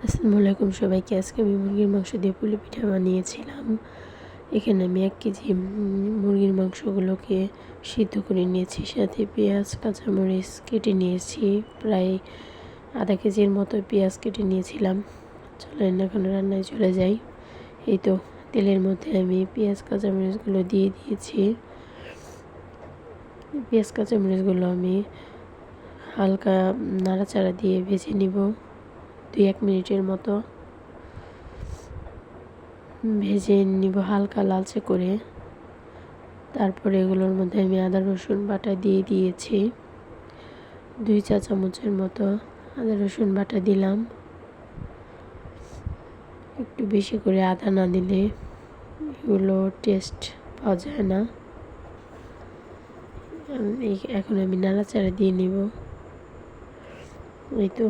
আসসালামু আলাইকুম সবাইকে। আজকে আমি মুরগির মাংস দিয়ে পুলি পিঠা বানিয়েছিলাম। এখানে আমি 1 কেজি মুরগির মাংসগুলোকে সিদ্ধ করে নিয়েছি, সাথে পেঁয়াজ কাঁচামরিচ কেটে নিয়েছি। প্রায় আধা কেজির মতো পেঁয়াজ কেটে নিয়েছিলাম। চলেন এখন রান্নায় চলে যাই। এই তো তেলের মধ্যে আমি পেঁয়াজ কাঁচামরিচগুলো দিয়ে দিয়েছি। পেঁয়াজ কাঁচামরিচগুলো আমি হালকা নাড়াচাড়া দিয়ে ভেজে নিব 2-1 মিনিটের মতো। ভেজে নিব হালকা লালচে করে। তারপরে এগুলোর মধ্যে আমি আদা রসুন বাটা দিয়ে দিয়েছি। 2 চা চামচের মতো আদা রসুন বাটা দিলাম। একটু বেশি করে আদা না দিলে এগুলো টেস্ট পাওয়া যায় না। এখন আমি নাড়াচাড়া দিয়ে নিব। এই তো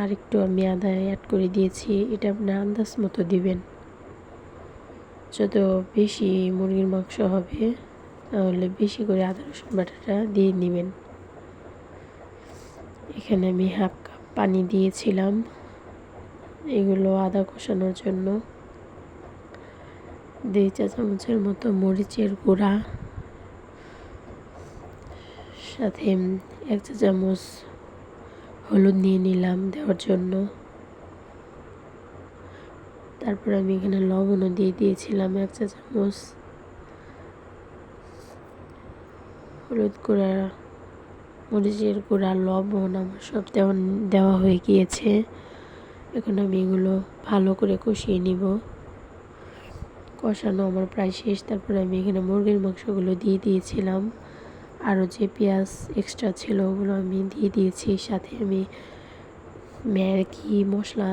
আর একটু আমি আদা অ্যাড করে দিয়েছি। এটা আপনার আন্দাজ মতো দিবেন। যত বেশি মুরগির মাংস হবে তাহলে বেশি করে আদা রসুন বাটাটা দিয়ে নেবেন। এখানে আমি 1/2 কাপ পানি দিয়েছিলাম এগুলো আদা কষানোর জন্য। 2 চা চামচের মতো মরিচের গুঁড়া, সাথে 1 চা চামচ হলুদ নিয়ে নিলাম দেওয়ার জন্য। তারপর আমি এখানে লবণও দিয়ে দিয়েছিলাম 1 চা চামচ। হলুদ গুঁড়া, মরিচের গুঁড়া, লবণ আমার সব দেওয়া হয়ে গিয়েছে। এখন আমি এগুলো ভালো করে কষিয়ে নিব। কষানো আমার প্রায় শেষ। তারপরে আমি এখানে মুরগির মাংসগুলো দিয়ে দিয়েছিলাম। আরও যে পেঁয়াজ এক্সট্রা ছিল ওগুলো আমি দিয়ে দিয়েছি। সাথে আমি ম্যাগি মশলা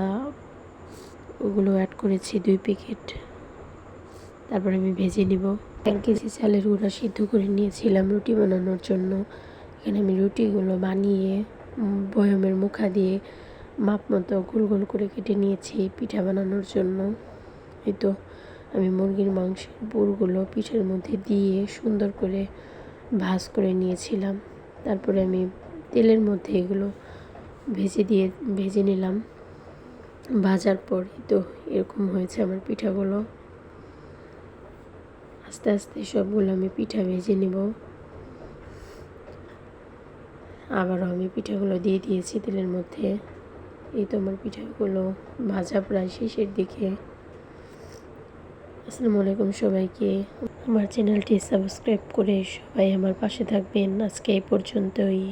ওগুলো অ্যাড করেছি 2 প্যাকেট। তারপরে আমি ভেজে নিব। 1 কেজি চালের গুঁড়া সিদ্ধ করে নিয়েছিলাম রুটি বানানোর জন্য। এখানে আমি রুটিগুলো বানিয়ে বয়মের মুখা দিয়ে মাপ মতো গোল গোল করে কেটে নিয়েছি পিঠা বানানোর জন্য। এই তো আমি মুরগির মাংসের পুরগুলো পিঠের মধ্যে দিয়ে সুন্দর করে ভাজ করে নিয়েছিলাম। তারপরে আমি তেলের মধ্যে এগুলো ভেজে নিলাম। ভাজার পরই তো এরকম হয়েছে আমার পিঠাগুলো। আস্তে আস্তে সবগুলো আমি পিঠা ভেজে নিব। আবারও আমি পিঠাগুলো দিয়ে দিয়েছি তেলের মধ্যে। এই তো আমার পিঠাগুলো ভাজা প্রায় শেষের দিকে। আসসালামু আলাইকুম সবাইকে। আমার চ্যানেলটি সাবস্ক্রাইব করে সবাই আমার পাশে থাকবেন। আজকে এই পর্যন্তই।